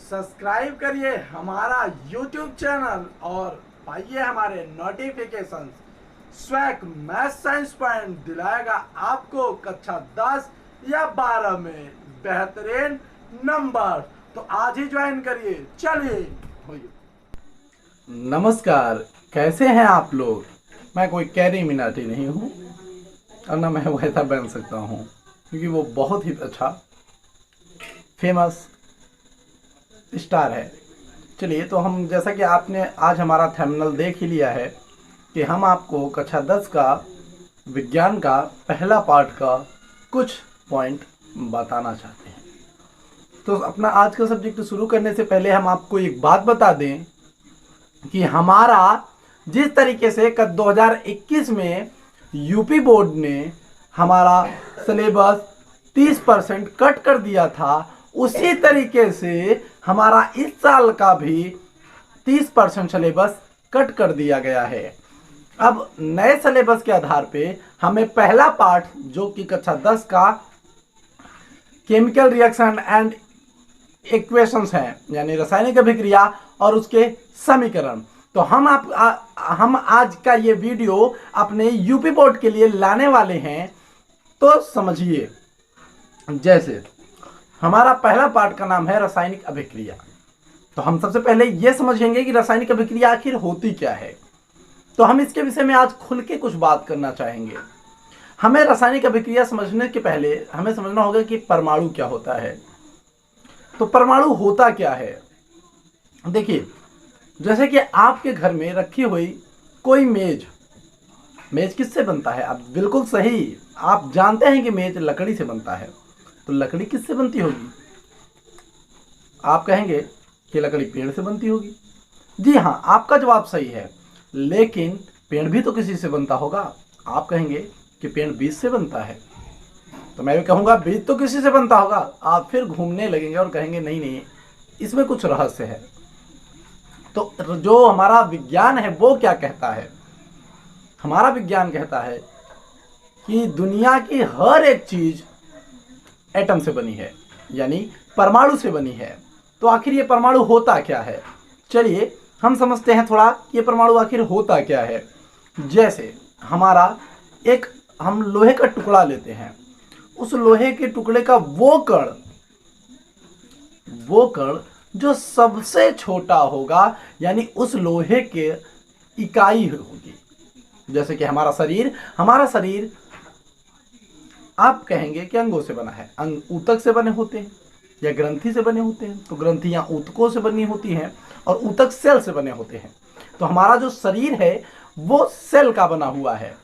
Subscribe करिए हमारा YouTube channel और पाइए हमारे नोटिफिकेशन। स्वैक मैथ साइंस पॉइंट दिलाएगा आपको कक्षा 10 या 12 में बेहतरीन नंबर। तो आज ही ज्वाइन करिए। चलिए। नमस्कार, कैसे हैं आप लोग। मैं कोई कैरी मिनाटी नहीं हूँ और ना मैं वैसा बन सकता हूँ, क्योंकि वो बहुत ही अच्छा फेमस स्टार है। चलिए, तो हम जैसा कि आपने आज हमारा थंबनेल देख ही लिया है कि हम आपको कक्षा 10 का विज्ञान का पहला पार्ट का कुछ पॉइंट बताना चाहते हैं। तो अपना आज का सब्जेक्ट शुरू करने से पहले हम आपको एक बात बता दें कि हमारा जिस तरीके से 2021 में यूपी बोर्ड ने हमारा सिलेबस 30% कट कर दिया था, उसी तरीके से हमारा इस साल का भी 30% सिलेबस कट कर दिया गया है। अब नए सिलेबस के आधार पे हमें पहला पार्ट जो कि कक्षा 10 का केमिकल रिएक्शन एंड इक्वेशंस हैं, यानी रासायनिक अभिक्रिया और उसके समीकरण, तो हम आज का ये वीडियो अपने यूपी बोर्ड के लिए लाने वाले हैं। तो समझिए, जैसे हमारा पहला पार्ट का नाम है रासायनिक अभिक्रिया। तो हम सबसे पहले ये समझेंगे कि रासायनिक अभिक्रिया आखिर होती क्या है। तो हम इसके विषय में आज खुल के कुछ बात करना चाहेंगे। हमें रासायनिक अभिक्रिया समझने के पहले हमें समझना होगा कि परमाणु क्या होता है। तो परमाणु होता क्या है। देखिए, जैसे कि आपके घर में रखी हुई कोई मेज किससे बनता है। आप बिल्कुल सही, आप जानते हैं कि मेज लकड़ी से बनता है। तो लकड़ी किससे बनती होगी। आप कहेंगे कि लकड़ी पेड़ से बनती होगी। जी हाँ, आपका जवाब सही है, लेकिन पेड़ भी तो किसी से बनता होगा। आप कहेंगे कि पेड़ बीज से बनता है, तो मैं भी कहूँगा बीज तो किसी से बनता होगा। आप फिर घूमने लगेंगे और कहेंगे नहीं नहीं, इसमें कुछ रहस्य है। तो जो हमारा विज्ञान है वो क्या कहता है। हमारा विज्ञान कहता है कि दुनिया की हर एक चीज एटम से बनी है, यानी परमाणु से बनी है। तो आखिर ये परमाणु होता क्या है। चलिए हम समझते हैं थोड़ा, ये परमाणु आखिर होता क्या है। जैसे हम लोहे का टुकड़ा लेते हैं, उस लोहे के टुकड़े का वो कण जो सबसे छोटा होगा, यानी उस लोहे के इकाई होगी। जैसे कि हमारा शरीर आप कहेंगे कि अंगों से बना है। अंग ऊतक से बने होते हैं या ग्रंथि से बने होते हैं। तो ग्रंथियां ऊतकों से बनी होती हैं और ऊतक सेल से बने होते हैं। तो हमारा जो शरीर है वो सेल का बना हुआ है।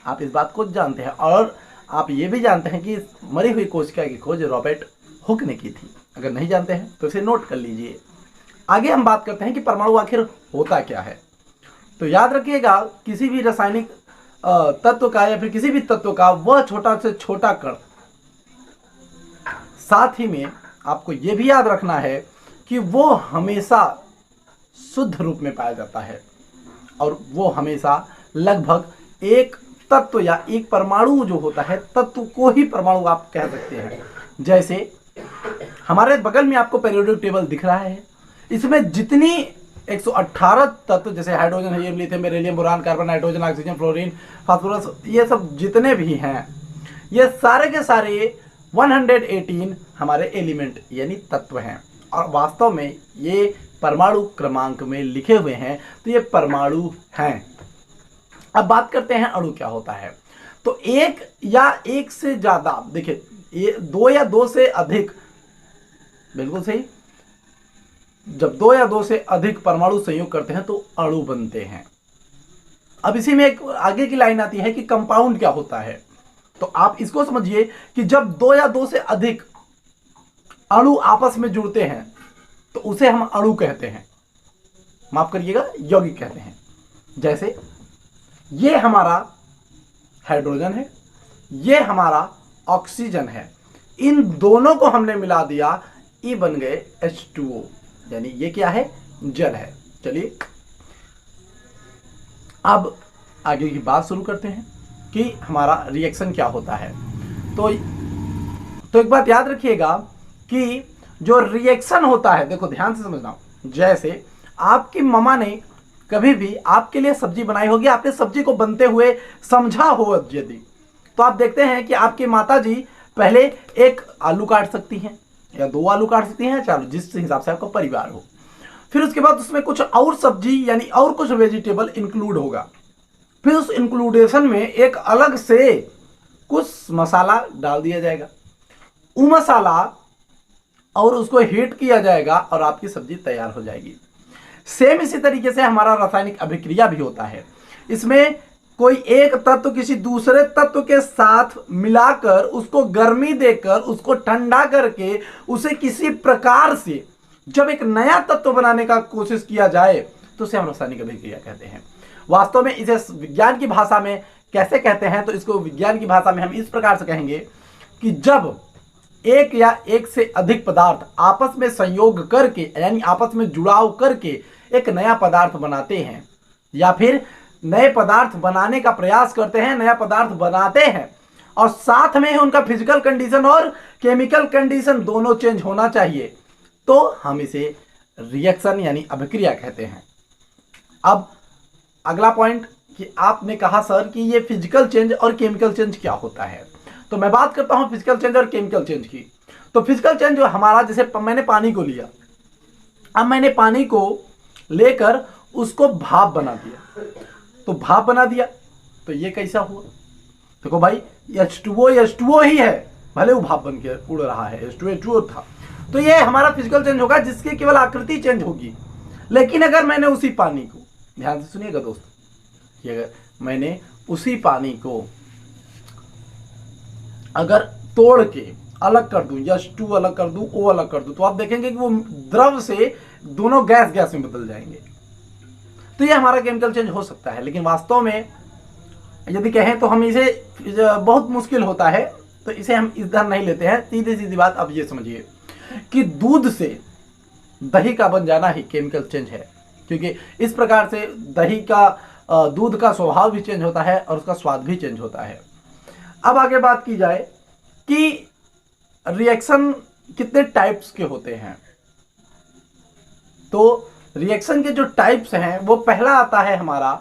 आप इस बात को जानते हैं, और आप ये भी जानते हैं कि मरी हुई कोशिका की खोज रॉबर्ट हुक ने की थी। अगर नहीं जानते हैं तो इसे नोट कर लीजिए। आगे हम बात करते हैं कि परमाणु आखिर होता क्या है। तो याद रखिएगा, किसी भी रासायनिक तत्व का या फिर किसी भी तत्व का वह छोटा से छोटा कण, साथ ही में आपको यह भी याद रखना है कि वो हमेशा शुद्ध रूप में पाया जाता है, और वो हमेशा लगभग एक तत्व या एक परमाणु जो होता है, तत्व को ही परमाणु आप कह सकते हैं। जैसे हमारे बगल में आपको पेरियोडिक टेबल दिख रहा है, इसमें जितनी 118 तत्व, जैसे hydrogen, helium, lithium, beryllium, boron, carbon, nitrogen, oxygen, fluorine, phosphorus, ये सब जितने भी हैं, ये सारे के सारे 118 हमारे एलिमेंट यानी तत्व हैं, और वास्तव में ये परमाणु क्रमांक में लिखे हुए हैं। तो ये परमाणु हैं। अब बात करते हैं अणु क्या होता है। तो एक या एक से ज्यादा, देखिए ये दो या दो से अधिक, बिल्कुल सही, जब दो या दो से अधिक परमाणु संयोग करते हैं तो अणु बनते हैं। अब इसी में एक आगे की लाइन आती है कि कंपाउंड क्या होता है। तो आप इसको समझिए कि जब दो या दो से अधिक अणु आपस में जुड़ते हैं तो उसे हम अणु कहते हैं, माफ करिएगा यौगिक कहते हैं। जैसे ये हमारा हाइड्रोजन है, ये हमारा ऑक्सीजन है, इन दोनों को हमने मिला दिया, ये बन गए H2O, यानी ये क्या है, जल है। चलिए अब आगे की बात शुरू करते हैं कि हमारा रिएक्शन क्या होता है। तो एक बात याद रखिएगा कि जो रिएक्शन होता है, देखो ध्यान से समझना, जैसे आपकी मम्मा ने कभी भी आपके लिए सब्जी बनाई होगी, आपने सब्जी को बनते हुए समझा हो यदि, तो आप देखते हैं कि आपकी माता जी पहले एक आलू काट सकती हैं या 2 आलू काट सकती हैं, चार, जिस हिसाब से आपका परिवार हो। फिर उसके बाद उसमें कुछ और सब्जी यानी और कुछ वेजिटेबल इंक्लूड होगा। फिर उस इंक्लूडेशन में एक अलग से कुछ मसाला डाल दिया जाएगा, वो मसाला, और उसको हीट किया जाएगा और आपकी सब्जी तैयार हो जाएगी। सेम इसी तरीके से हमारा रासायनिक अभिक्रिया भी होता है। इसमें कोई एक तत्व किसी दूसरे तत्व के साथ मिलाकर उसको गर्मी देकर उसको ठंडा करके उसे किसी प्रकार से जब एक नया तत्व बनाने का कोशिश किया जाए तो उसे हम रासायनिक अभिक्रिया कहते हैं। वास्तव में इसे विज्ञान की भाषा में कैसे कहते हैं, तो इसको विज्ञान की भाषा में हम इस प्रकार से कहेंगे कि जब एक या एक से अधिक पदार्थ आपस में संयोग करके यानी आपस में जुड़ाव करके एक नया पदार्थ बनाते हैं या फिर नए पदार्थ बनाने का प्रयास करते हैं, नया पदार्थ बनाते हैं और साथ में उनका फिजिकल कंडीशन और केमिकल कंडीशन दोनों चेंज होना चाहिए, तो हम इसे रिएक्शन यानी अभिक्रिया कहते हैं। अब अगला पॉइंट कि आपने कहा सर कि ये फिजिकल चेंज और केमिकल चेंज क्या होता है, तो मैं बात करता हूं फिजिकल चेंज और केमिकल चेंज की। तो फिजिकल चेंज जो हमारा, जैसे मैंने पानी को लिया, अब मैंने पानी को लेकर उसको भाप बना दिया, तो भाप बना दिया तो ये कैसा हुआ, देखो भाई H2O ही है, भले वो भाप बन के उड़ रहा है, H2O था, तो ये हमारा फिजिकल चेंज होगा जिसकी केवल आकृति चेंज होगी। लेकिन अगर मैंने उसी पानी को, ध्यान से सुनिएगा दोस्तों, कि अगर मैंने उसी पानी को अगर तोड़ के अलग कर दूं, H2 अलग कर दूं, O अलग कर दूं, तो आप देखेंगे कि वो द्रव से दोनों गैस में बदल जाएंगे। तो ये हमारा केमिकल चेंज हो सकता है, लेकिन वास्तव में यदि कहें तो हम इसे बहुत मुश्किल होता है, तो इसे हम इधर नहीं लेते हैं। सीधी सीधी बात अब ये समझिए कि दूध से दही का बन जाना ही केमिकल चेंज है, क्योंकि इस प्रकार से दही का दूध का स्वभाव भी चेंज होता है और उसका स्वाद भी चेंज होता है। अब आगे बात की जाए कि रिएक्शन कितने टाइप्स के होते हैं, तो रिएक्शन के जो टाइप्स हैं वो पहला आता है हमारा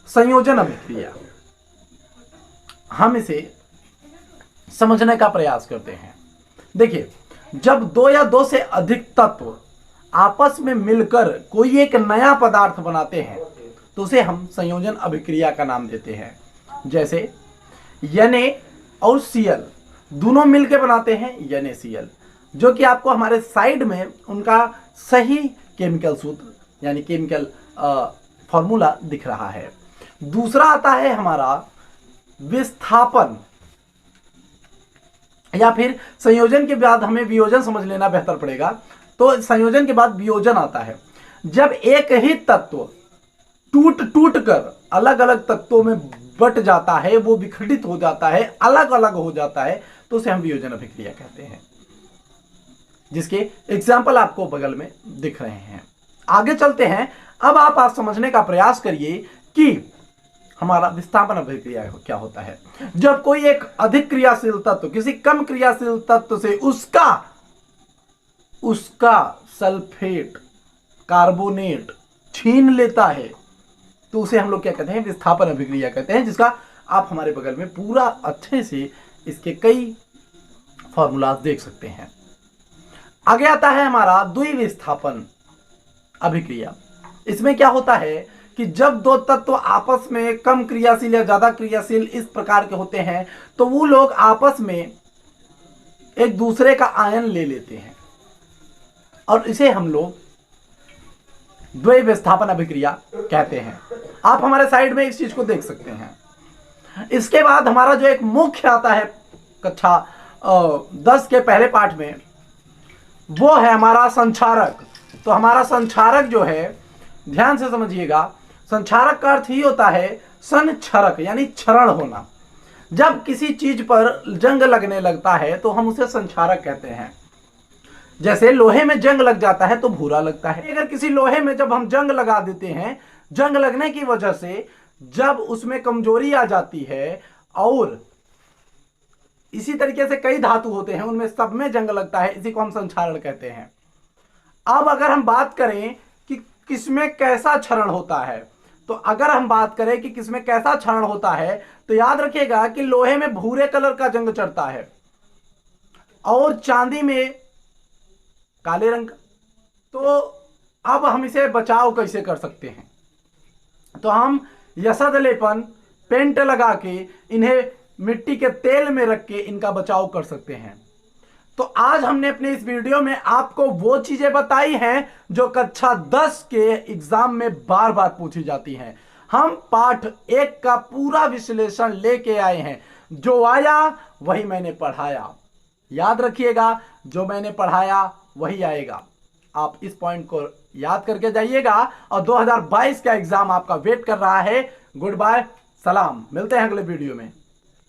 संयोजन अभिक्रिया। हम इसे समझने का प्रयास करते हैं। देखिए, जब 2 या 2 से अधिक तत्व आपस में मिलकर कोई एक नया पदार्थ बनाते हैं तो उसे हम संयोजन अभिक्रिया का नाम देते हैं। जैसे Na और Cl दोनों मिलकर बनाते हैं NaCl, जो कि आपको हमारे साइड में उनका सही केमिकल सूत्र यानी केमिकल फॉर्मूला दिख रहा है। दूसरा आता है हमारा विस्थापन, या फिर संयोजन के बाद हमें वियोजन समझ लेना बेहतर पड़ेगा। तो संयोजन के बाद वियोजन आता है, जब एक ही तत्व टूट कर अलग अलग तत्वों में बट जाता है, वो विघटित हो जाता है, अलग अलग हो जाता है, तो उसे हम वियोजन अभिक्रिया कहते हैं, जिसके एग्जाम्पल आपको बगल में दिख रहे हैं। आगे चलते हैं। अब आप समझने का प्रयास करिए कि हमारा विस्थापन अभिक्रिया क्या होता है। जब कोई एक अधिक क्रियाशील तत्व किसी कम क्रियाशील तत्व से उसका सल्फेट कार्बोनेट छीन लेता है, तो उसे हम लोग क्या कहते हैं, विस्थापन अभिक्रिया कहते हैं, जिसका आप हमारे बगल में पूरा अच्छे से इसके कई फॉर्मूलाज देख सकते हैं। आगे आता है हमारा द्विविस्थापन अभिक्रिया। इसमें क्या होता है कि जब 2 तत्व आपस में कम क्रियाशील या ज्यादा क्रियाशील इस प्रकार के होते हैं, तो वो लोग आपस में एक दूसरे का आयन ले लेते हैं और इसे हम लोग द्विविस्थापन अभिक्रिया कहते हैं। आप हमारे साइड में इस चीज को देख सकते हैं। इसके बाद हमारा जो एक मुख्य आता है कक्षा 10 के पहले पाठ में, वो है हमारा संक्षारक। तो हमारा संक्षारक जो है, ध्यान से समझिएगा, संक्षारक का अर्थ ही होता है संक्षरक यानी क्षरण होना। जब किसी चीज पर जंग लगने लगता है तो हम उसे संक्षारक कहते हैं। जैसे लोहे में जंग लग जाता है तो भूरा लगता है। अगर किसी लोहे में जब हम जंग लगा देते हैं, जंग लगने की वजह से जब उसमें कमजोरी आ जाती है और इसी तरीके से कई धातु होते हैं, उनमें सब में जंग लगता है, इसी को हम संक्षारण कहते हैं। अब अगर हम बात करें कि किसमें कैसा क्षरण होता है, तो अगर हम बात करें कि किसमें कैसा क्षरण होता है, तो याद रखिएगा कि लोहे में भूरे कलर का जंग चढ़ता है और चांदी में काले रंग का। तो अब हम इसे बचाव कैसे कर सकते हैं, तो हम यसद लेपन पेंट लगा के इन्हें मिट्टी के तेल में रख के इनका बचाव कर सकते हैं। तो आज हमने अपने इस वीडियो में आपको वो चीजें बताई हैं जो कक्षा 10 के एग्जाम में बार बार पूछी जाती हैं। हम पाठ 1 का पूरा विश्लेषण लेके आए हैं, जो आया वही मैंने पढ़ाया। याद रखिएगा, जो मैंने पढ़ाया वही आएगा। आप इस पॉइंट को याद करके जाइएगा और 2022 का एग्जाम आपका वेट कर रहा है। गुड बाय, सलाम, मिलते हैं अगले वीडियो में।